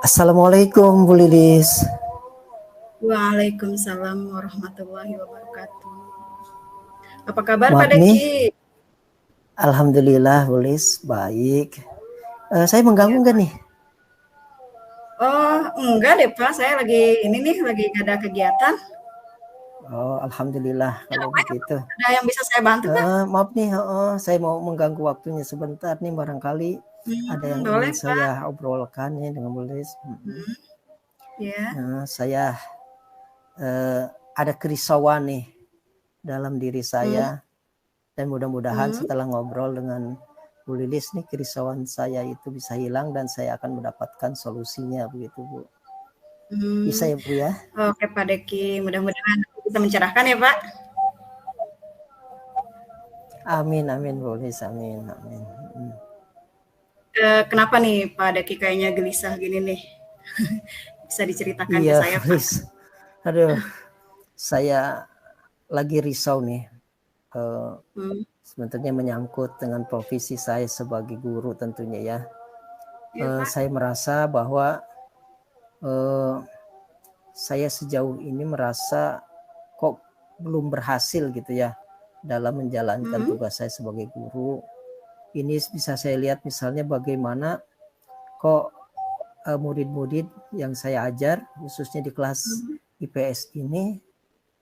Assalamualaikum Bu Lilis. Waalaikumsalam warahmatullahi wabarakatuh. Apa kabar Pak Maaf nih, Deki? Alhamdulillah Bu Lilis, baik. Saya mengganggu Ya, nggak Pak. nih? Oh, enggak deh Pak, saya lagi lagi nggak ada kegiatan. Oh, Alhamdulillah Ya, kalau apa ya Pak? begitu. Ada yang bisa saya bantu Pak? Maaf nih, saya mau mengganggu waktunya sebentar nih, barangkali ada yang ingin Boleh saya Pak. obrolkan nih dengan Bu Lilis. Hmm, ya. Saya ada kerisauan nih dalam diri Hmm, saya, dan mudah-mudahan hmm. setelah ngobrol dengan Bu Lilis nih, kerisauan saya itu bisa hilang dan saya akan mendapatkan solusinya begitu Bu. Bisa Hmm. ya Bu ya? Oke Pak Deki, mudah-mudahan bisa mencerahkan ya Pak. Amin, amin, boleh, amin, amin. Kenapa nih Pak Deki kayaknya gelisah gini nih? Bisa diceritakan ke Iya, saya Pak? please. Aduh, saya lagi risau nih. Eh, Hmm. Sebenarnya menyangkut dengan profesi saya sebagai guru tentunya ya. Ya Pak. Saya merasa bahwa eh, saya sejauh ini merasa kok belum berhasil gitu ya dalam menjalankan Hmm. tugas saya sebagai guru. Ini bisa saya lihat misalnya bagaimana kok murid-murid yang saya ajar khususnya di kelas Hmm. IPS ini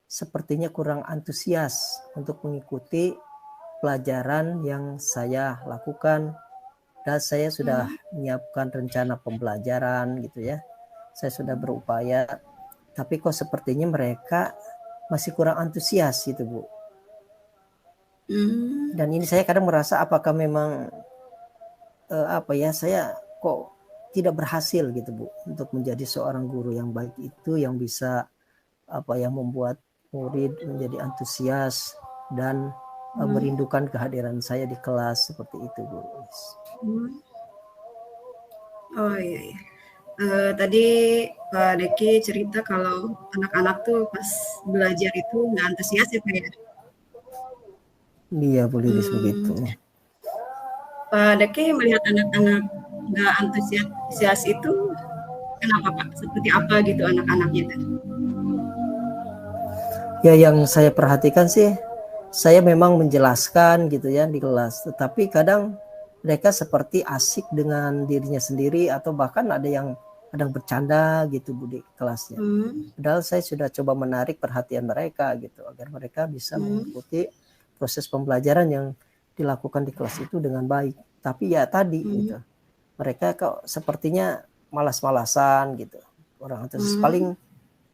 sepertinya kurang antusias untuk mengikuti pelajaran yang saya lakukan, dan saya sudah Hmm. menyiapkan rencana pembelajaran gitu ya. Saya sudah berupaya, tapi kok sepertinya mereka masih kurang antusias gitu Bu. Hmm. Dan ini saya kadang merasa apakah memang saya kok tidak berhasil gitu Bu untuk menjadi seorang guru yang baik itu, yang bisa yang membuat murid menjadi antusias dan Hmm. merindukan kehadiran saya di kelas seperti itu Bu. Hmm. Oh iya, iya. Tadi Pak Deki cerita kalau anak-anak tuh pas belajar itu nggak antusias ya Pak ya? Iya Bu Lilis begitu. Hmm. Pak Deki melihat anak-anak nggak antusias itu kenapa Pak? Seperti apa gitu anak-anaknya itu? Ya yang saya perhatikan sih, saya memang menjelaskan gitu ya di kelas, tetapi kadang mereka seperti asik dengan dirinya sendiri atau bahkan ada yang kadang bercanda gitu Bu di kelasnya. Hmm. Padahal saya sudah coba menarik perhatian mereka gitu agar mereka bisa Hmm. mengikuti proses pembelajaran yang dilakukan di kelas itu dengan baik. Tapi ya tadi Hmm. gitu, mereka kok sepertinya malas-malasan gitu. Orang antusias, Hmm. paling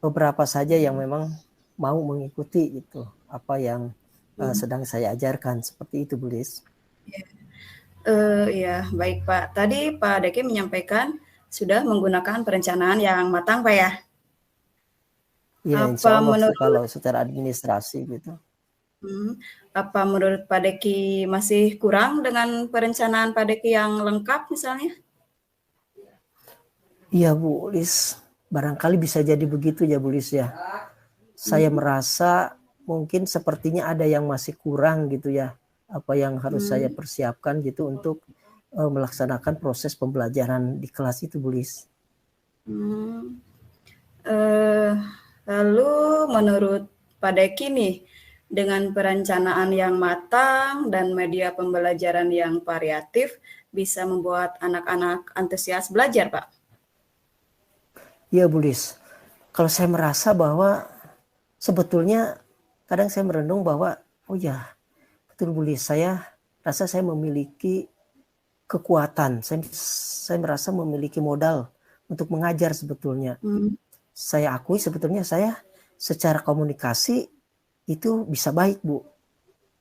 beberapa saja yang memang mau mengikuti itu apa yang Hmm. sedang saya ajarkan seperti itu Bu Lis. Ya, baik Pak. Tadi Pak Deki menyampaikan sudah menggunakan perencanaan yang matang Pak ya? Ya insya Apa Allah sih menurut kalau secara administrasi gitu. Hmm. Apa menurut Pak Deki masih kurang dengan perencanaan Pak Deki yang lengkap misalnya? Iya Bu Lis, barangkali bisa jadi begitu ya Bu Lis ya. Saya Hmm. merasa mungkin sepertinya ada yang masih kurang gitu ya, apa yang harus saya Hmm. persiapkan gitu untuk melaksanakan proses pembelajaran di kelas itu Bu Lis. Hmm. Eh, Lalu menurut Pak Deki nih, dengan perencanaan yang matang dan media pembelajaran yang variatif, bisa membuat anak-anak antusias belajar, Pak? Iya Bu Lis, kalau saya merasa bahwa sebetulnya kadang saya merenung bahwa oh ya betul Bu Lis, saya rasa saya memiliki kekuatan, saya merasa memiliki modal untuk mengajar sebetulnya. Hmm. Saya akui sebetulnya saya secara komunikasi itu bisa baik Bu.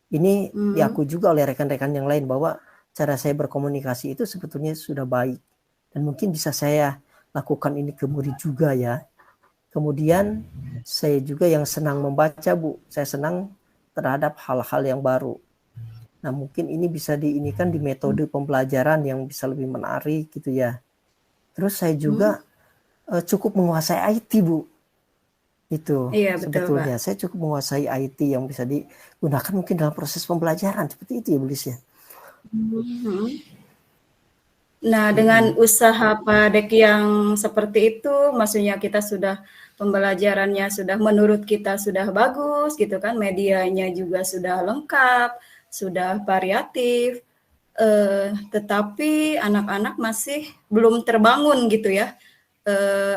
Ini Hmm. diakui juga oleh rekan-rekan yang lain bahwa cara saya berkomunikasi itu sebetulnya sudah baik. Dan mungkin bisa saya lakukan ini ke murid juga ya. Kemudian saya juga yang senang membaca Bu. Saya senang terhadap hal-hal yang baru. Nah mungkin ini bisa diinikan di metode pembelajaran yang bisa lebih menarik gitu ya. Terus saya Hmm. juga cukup menguasai IT Bu. Itu Iya, betul, Pak. sebetulnya saya cukup menguasai IT yang bisa digunakan mungkin dalam proses pembelajaran seperti itu ya Bu Lis ya. Hmm. Nah, dengan usaha Pak Deki yang seperti itu, maksudnya kita sudah pembelajarannya sudah menurut kita sudah bagus gitu kan, medianya juga sudah lengkap, sudah variatif, tetapi anak-anak masih belum terbangun gitu ya,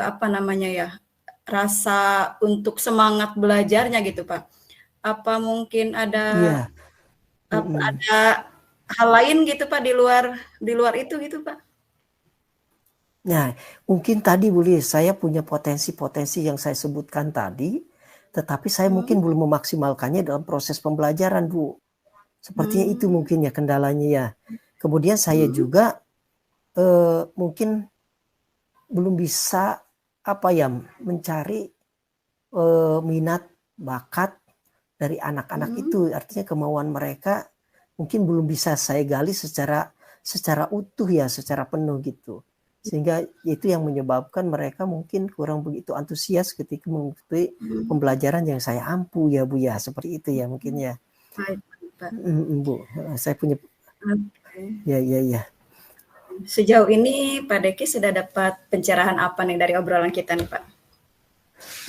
apa namanya ya, rasa untuk semangat belajarnya gitu Pak. Apa mungkin Iya. ada hal lain gitu Pak di luar itu gitu Pak? Nah, mungkin tadi Bu Lis, saya punya potensi-potensi yang saya sebutkan tadi, tetapi saya mungkin belum memaksimalkannya dalam proses pembelajaran, Bu. Sepertinya itu mungkin ya kendalanya ya. Kemudian saya juga mungkin belum bisa apa ya mencari minat bakat dari anak-anak itu. Artinya kemauan mereka mungkin belum bisa saya gali secara utuh ya, secara penuh gitu. Sehingga itu yang menyebabkan mereka mungkin kurang begitu antusias ketika mengikuti pembelajaran yang saya ampu ya Bu ya. Seperti itu ya mungkin ya. Baik, Pak. Bu, saya punya Oke. ya. Sejauh ini Pak Deki sudah dapat pencerahan apa nih dari obrolan kita nih Pak?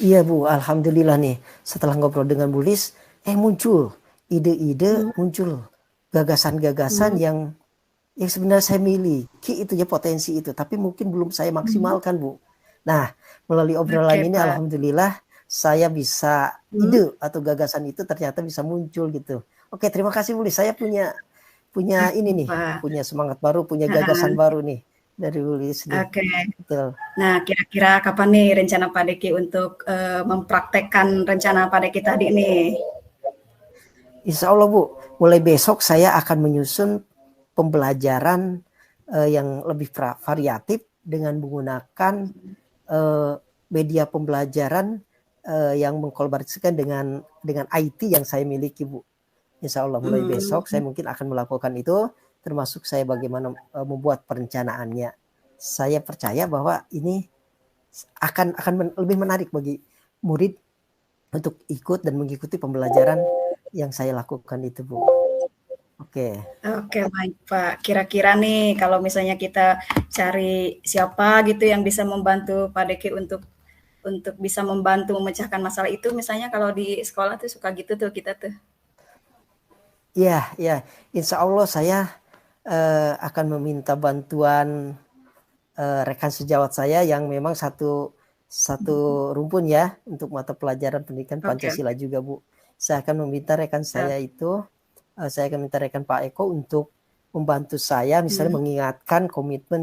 Iya Bu, alhamdulillah nih. Setelah ngobrol dengan Bu Lis, muncul ide-ide, muncul gagasan-gagasan yang sebenarnya saya miliki itu ya potensi itu, tapi mungkin belum saya maksimalkan Bu. Nah, melalui obrolan Oke, ini Pak. alhamdulillah saya bisa ide atau gagasan itu ternyata bisa muncul gitu. Oke, terima kasih Bu Lis. Saya punya ini nih, Pak. punya semangat baru, punya gagasan baru nih dari Bu Lis nih. Oke. Betul. Nah, kira-kira kapan nih rencana Pak Deki untuk mempraktekkan rencana Pak Deki tadi nih? Insya Allah Bu, mulai besok saya akan menyusun pembelajaran yang lebih variatif dengan menggunakan media pembelajaran yang mengkolaborasikan dengan IT yang saya miliki Bu. Insya Allah mulai besok saya mungkin akan melakukan itu, termasuk saya bagaimana membuat perencanaannya. Saya percaya bahwa ini akan lebih menarik bagi murid untuk ikut dan mengikuti pembelajaran yang saya lakukan itu Bu. Oke. Oke, baik Pak. Kira-kira nih kalau misalnya kita cari siapa gitu yang bisa membantu Pak Deki untuk bisa membantu memecahkan masalah itu, misalnya kalau di sekolah tuh suka gitu tuh kita tuh. Ya, insya Allah saya akan meminta bantuan rekan sejawat saya yang memang satu rumpun ya untuk mata pelajaran pendidikan Pancasila juga Bu. Saya akan meminta rekan saya itu, saya akan minta rekan Pak Eko untuk membantu saya, misalnya mengingatkan komitmen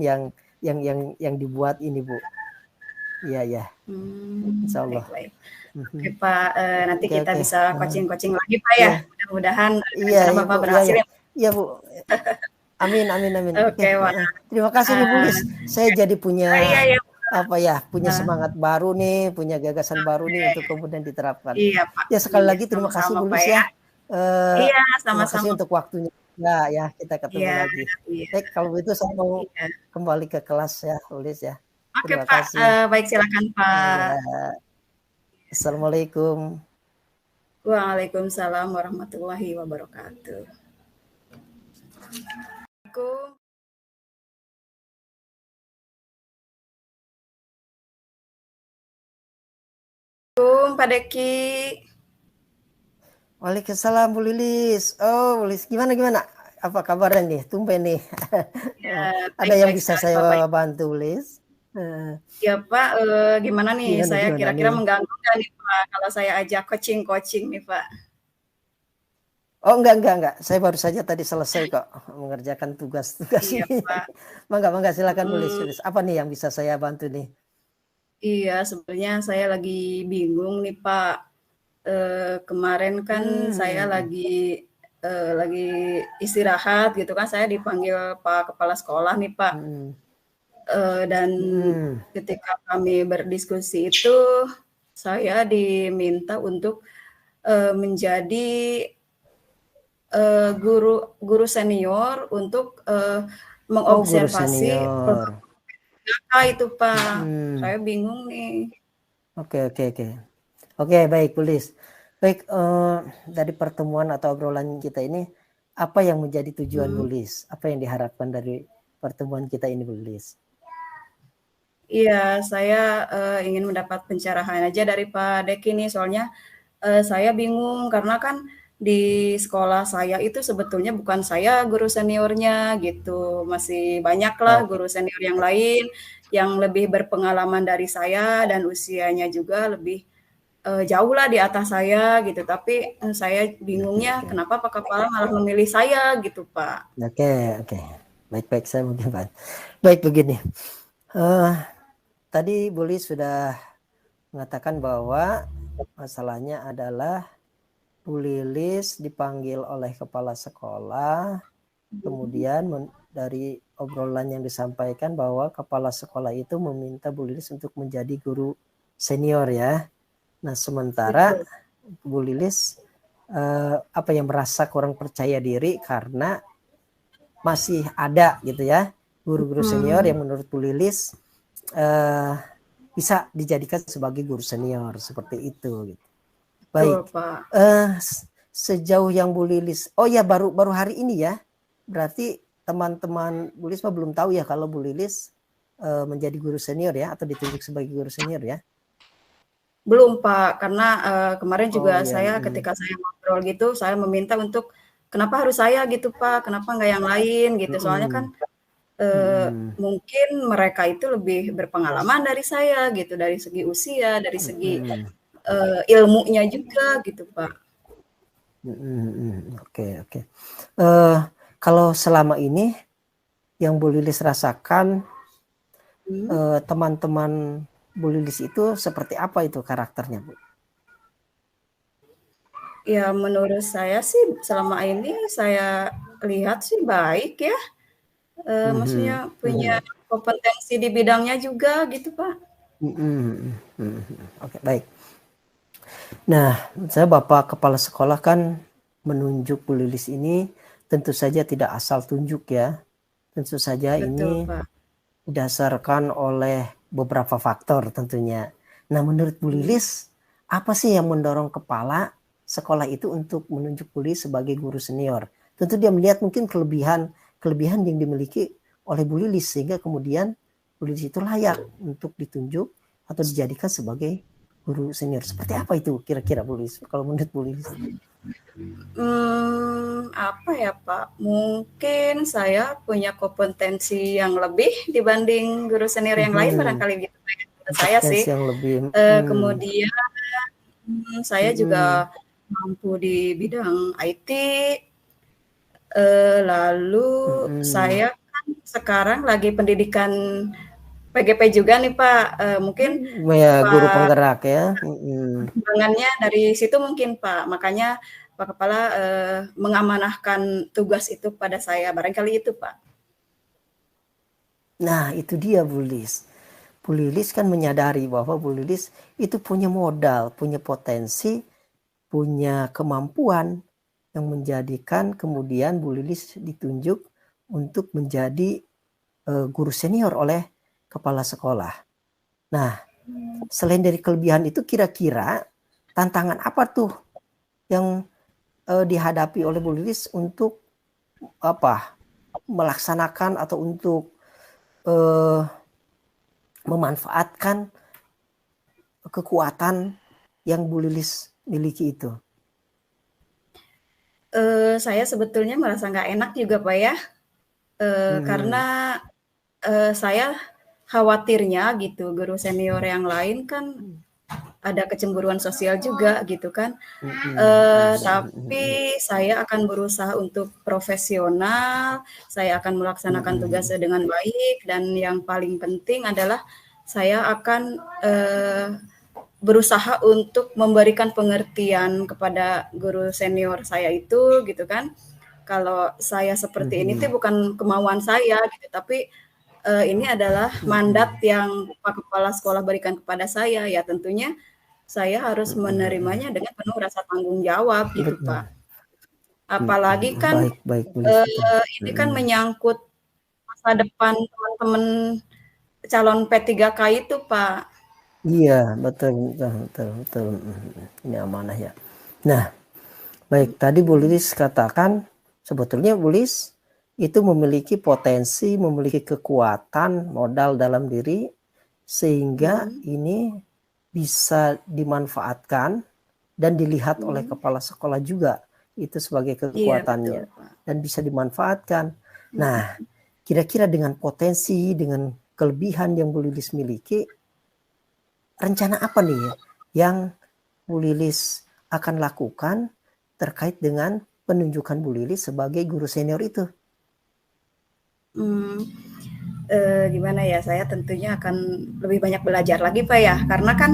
yang dibuat ini Bu. Iya. Insya Allah. Baik. Oke Pak, nanti kita Oke. bisa coaching lagi Pak ya. Mudah-mudahan rencana Bapak berhasil ya. Iya Bu. Amin. Oke, Pak. Terima kasih nih Bu Lis. Saya jadi punya punya Nah. semangat baru nih, punya gagasan baru nih untuk kemudian diterapkan. Iya Pak. Ya sekali lagi terima kasih Bu Lis ya. Iya, Terima kasih sama-sama. untuk waktunya. Ya, kita ketemu lagi. Baik, kalau begitu saya mau kembali ke kelas ya, Bu Lis ya. Oke Terima Pak, kasih. baik silakan Pak. Assalamualaikum. Waalaikumsalam warahmatullahi wabarakatuh. Assalamualaikum Pak Deki. Waalaikumsalam Bu Lilis. Oh, Bu Lilis, gimana? Apa kabarnya nih? Tumben nih. Ya, Ada yang baik bisa sekali, saya Pak. bantu, Bu Lilis? Ya Pak, gimana nih? Saya Gimana kira-kira nih? mengganggu nggak nih Pak kalau saya ajak coaching nih Pak? Oh enggak. Saya baru saja tadi selesai kok mengerjakan tugas-tugas Iya ini. Pak. Mangga silakan Bu Lilis. Apa nih yang bisa saya bantu nih? Iya, sebenarnya saya lagi bingung nih Pak. Kemarin kan saya lagi istirahat gitu kan, saya dipanggil Pak Kepala Sekolah nih Pak. Dan ketika kami berdiskusi itu, saya diminta untuk menjadi guru senior untuk mengobservasi itu Pak. Saya bingung nih. Oke, baik Bu Lilis. Baik, dari pertemuan atau obrolan kita ini, apa yang menjadi tujuan Bu Lilis? Apa yang diharapkan dari pertemuan kita ini, Bu Lilis? Iya, saya ingin mendapat pencerahan aja dari Pak Deki nih, soalnya saya bingung karena kan di sekolah saya itu sebetulnya bukan saya guru seniornya gitu, masih banyaklah Oke. guru senior yang lain yang lebih berpengalaman dari saya dan usianya juga lebih jauh lah di atas saya gitu. Tapi saya bingungnya Oke. kenapa Pak Kepala malah memilih saya gitu, Pak. Oke. Baik-baik, saya mungkin Pak. Baik, begini. Tadi Bu Lilis sudah mengatakan bahwa masalahnya adalah Bu Lilis dipanggil oleh kepala sekolah, kemudian dari obrolan yang disampaikan bahwa kepala sekolah itu meminta Bu Lilis untuk menjadi guru senior ya. Nah, sementara Betul. Bu Lilis apa yang merasa kurang percaya diri karena masih ada gitu ya guru-guru senior yang menurut Bu Lilis bisa dijadikan sebagai guru senior seperti itu. Gitu. Baik, Betul, Pak. Sejauh yang Bu Lilis, oh ya baru hari ini ya, berarti teman-teman Bu Lilis belum tahu ya kalau Bu Lilis menjadi guru senior ya atau ditunjuk sebagai guru senior ya? Belum, Pak, karena kemarin juga iya. saya ketika saya ngobrol gitu, saya meminta untuk kenapa harus saya gitu, Pak, kenapa nggak yang lain gitu. Soalnya kan mungkin mereka itu lebih berpengalaman dari saya gitu, dari segi usia, dari segi ilmunya juga gitu, Pak. Oke. Kalau selama ini yang Bu Lilis rasakan teman-teman Bu Lilis itu seperti apa itu karakternya, Bu? Ya menurut saya sih selama ini saya lihat sih baik ya. Maksudnya punya kompetensi di bidangnya juga gitu, Pak. Oke, baik. Nah, saya Bapak Kepala Sekolah kan menunjuk Bu Lilis ini tentu saja tidak asal tunjuk ya. Tentu saja Betul, ini Pak. didasarkan oleh beberapa faktor tentunya. Nah, menurut Bu Lilis, apa sih yang mendorong kepala sekolah itu untuk menunjuk Bu Lilis sebagai guru senior? Tentu dia melihat mungkin kelebihan yang dimiliki oleh Bu Lilis sehingga kemudian Bu Lilis itu layak untuk ditunjuk atau dijadikan sebagai guru senior. Seperti apa itu kira-kira Bu Lilis? Kalau menurut Bu Lilis? Apa ya Pak? Mungkin saya punya kompetensi yang lebih dibanding guru senior yang lain barangkali gitu menurut saya sih. Yang lebih. Kemudian saya juga mampu di bidang IT. Lalu saya kan sekarang lagi pendidikan PGP juga nih Pak. Mungkin ya, guru Pak penggerak ya. perkembangannya dari situ mungkin Pak. Makanya Pak Kepala mengamanahkan tugas itu pada saya. Barangkali itu Pak. Nah itu dia Bu Lilis. Bu Lilis kan menyadari bahwa Bu Lilis itu punya modal, punya potensi, punya kemampuan yang menjadikan kemudian Bu Lilis ditunjuk untuk menjadi guru senior oleh kepala sekolah. Nah, selain dari kelebihan itu kira-kira tantangan apa tuh yang dihadapi oleh Bu Lilis untuk melaksanakan atau untuk memanfaatkan kekuatan yang Bu Lilis miliki itu? Saya sebetulnya merasa nggak enak juga Pak ya, karena saya khawatirnya gitu guru senior yang lain kan ada kecemburuan sosial juga gitu kan. Tapi saya akan berusaha untuk profesional, saya akan melaksanakan tugasnya dengan baik, dan yang paling penting adalah saya akan berusaha untuk memberikan pengertian kepada guru senior saya itu gitu kan. Kalau saya seperti ini tuh bukan kemauan saya gitu, tapi ini adalah mandat yang Pak Kepala Sekolah berikan kepada saya, ya tentunya saya harus menerimanya dengan penuh rasa tanggung jawab gitu Pak. Apalagi kan baik, ini kan menyangkut masa depan teman-teman calon P3K itu Pak. Iya, betul. Ini amanah ya. Nah, baik, tadi Bu Lilis katakan sebetulnya Bu Lilis itu memiliki potensi, memiliki kekuatan modal dalam diri, sehingga ini bisa dimanfaatkan dan dilihat oleh kepala sekolah juga itu sebagai kekuatannya, Iya, betul, Pak. dan bisa dimanfaatkan. Nah, kira-kira dengan potensi, dengan kelebihan yang Bu Lilis miliki, rencana apa nih yang Bu Lilis akan lakukan terkait dengan penunjukan Bu Lilis sebagai guru senior itu? Gimana ya, saya tentunya akan lebih banyak belajar lagi Pak ya, karena kan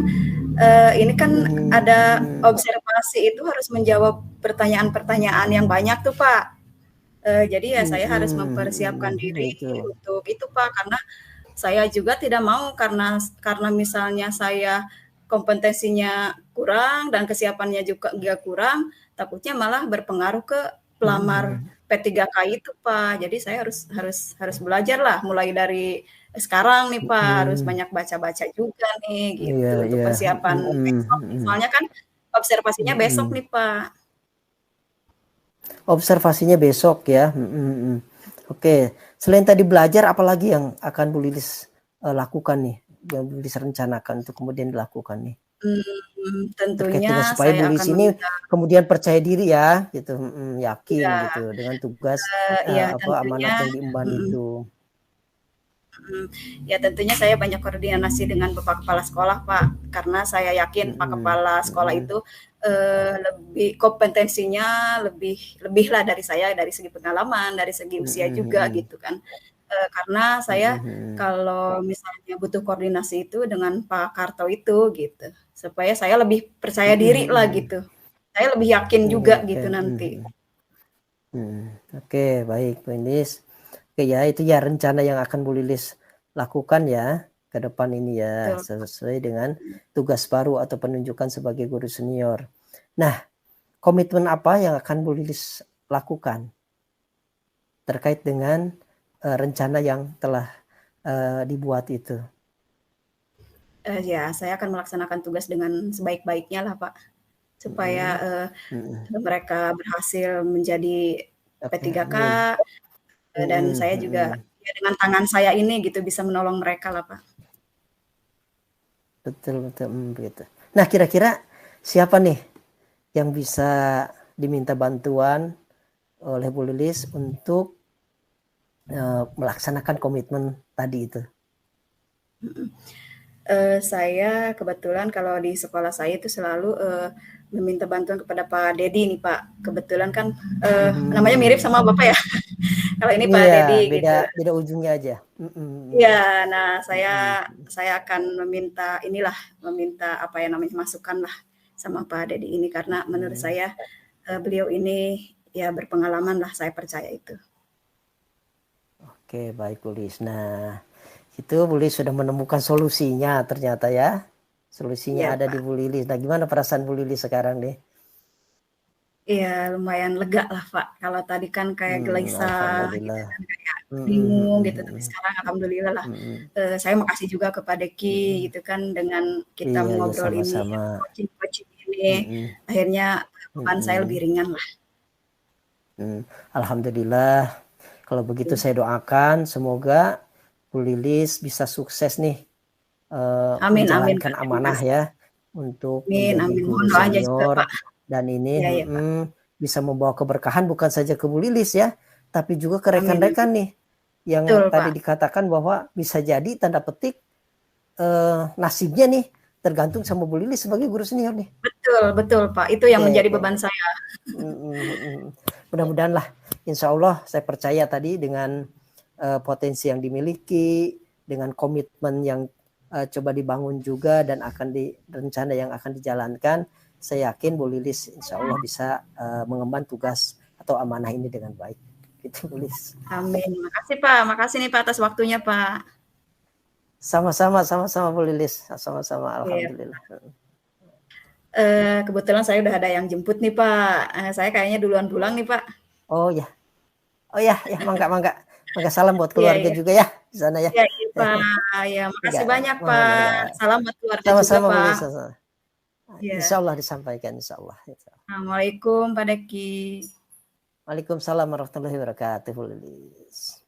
ini kan ada observasi itu harus menjawab pertanyaan-pertanyaan yang banyak tuh Pak. Jadi ya saya harus mempersiapkan diri untuk itu Pak, karena saya juga tidak mau karena misalnya saya kompetensinya kurang dan kesiapannya juga kurang, takutnya malah berpengaruh ke pelamar P3K itu Pak. Jadi saya harus belajar lah mulai dari sekarang nih Pak, harus banyak baca-baca juga nih gitu untuk persiapan besok. Soalnya kan observasinya besok nih Pak. Observasinya besok ya. Oke, selain tadi belajar, apalagi yang akan Bu Lilis lakukan nih, yang Bu Lilis rencanakan untuk kemudian dilakukan nih? Terkait dengan Tentunya supaya Bu saya Lilis akan ini meminta, kemudian percaya diri ya, gitu, yakin ya, gitu dengan tugas ya amanat tentunya, yang diemban itu. ya tentunya saya banyak koordinasi dengan Bapak Kepala Sekolah Pak, karena saya yakin Pak Kepala Sekolah itu lebih kompetensinya lebih lah dari saya, dari segi pengalaman, dari segi usia juga gitu kan. Karena saya kalau misalnya butuh koordinasi itu dengan Pak Karto itu gitu, supaya saya lebih percaya diri lah gitu. Saya lebih yakin juga gitu nanti. Oke, baik Bu Lilis. Oke ya, itu ya rencana yang akan Bu Lilis lakukan ya ke depan ini ya, Betul. sesuai dengan tugas baru atau penunjukan sebagai guru senior. Nah, komitmen apa yang akan Bu Lilis lakukan terkait dengan rencana yang telah dibuat itu? Ya, saya akan melaksanakan tugas dengan sebaik-baiknya lah Pak, supaya mereka berhasil menjadi P3K, dan saya juga ya dengan tangan saya ini gitu bisa menolong mereka lah Pak. Betul, begitu. Nah, kira-kira siapa nih yang bisa diminta bantuan oleh Bu Lilis untuk melaksanakan komitmen tadi itu? Saya kebetulan kalau di sekolah saya itu selalu meminta bantuan kepada Pak Dedi nih Pak. Kebetulan kan namanya mirip sama Bapak ya. Kalau ini Pak Iya, Dedi gitu. beda ujungnya aja. Iya, nah saya akan meminta apa ya namanya masukan lah sama Pak Dedi ini, karena menurut saya beliau ini ya berpengalaman lah, saya percaya itu. Oke, baik Bu Lilis. Nah, itu Bu Lilis sudah menemukan solusinya ternyata ya. Solusinya Iya ada di Pak. Bu Lilis. Nah, gimana perasaan Bu Lilis sekarang nih? Iya, lumayan lega lah Pak. Kalau tadi kan kayak gelisah gitu Alhamdulillah. kan, kayak bingung gitu, tapi sekarang alhamdulillah lah. Saya makasih juga kepada Ki gitu kan, dengan kita Iya, ya mengobrol ini, sama-sama. coaching ini, akhirnya beban saya lebih ringan lah. Alhamdulillah. Kalau begitu saya doakan semoga Bu Lilis bisa sukses nih Amin, amin menjalankan Kak, terima amanah kasih. ya untuk Amin, menjadi amin. guru Mohon doanya juga senior, Pak. dan ini Iya, iya Pak. bisa membawa keberkahan bukan saja ke Bu Lilis ya, tapi juga ke Amin, amin. rekan-rekan nih yang Betul tadi Pak. dikatakan bahwa bisa jadi tanda petik nasibnya nih tergantung sama Bu Lilis sebagai guru senior nih. Betul, betul Pak. Itu yang Oke, menjadi oke. beban saya. Mudah-mudahan lah, insya Allah saya percaya tadi dengan potensi yang dimiliki, dengan komitmen yang coba dibangun juga dan rencana yang akan dijalankan, saya yakin Bu Lilis insya Allah bisa mengemban tugas atau amanah ini dengan baik. Gitu Bu Lilis. Amin. Makasih Pak. Makasih nih Pak atas waktunya Pak. Sama-sama Bu Lilis. Sama-sama, Iya. alhamdulillah. Kebetulan saya udah ada yang jemput nih Pak. Saya kayaknya duluan pulang nih Pak. Oh ya, mangga. Salam buat Iya, keluarga iya. juga ya di sana ya. Iya, iya Pak. Ya, makasih banyak Pak. Ya. Salam buat keluarga juga Sama-sama Bu Pak. Lilis. Iya. Insya Allah disampaikan, insya Allah. Assalamualaikum Pak Deki. Waalaikumsalam warahmatullahi wabarakatuh.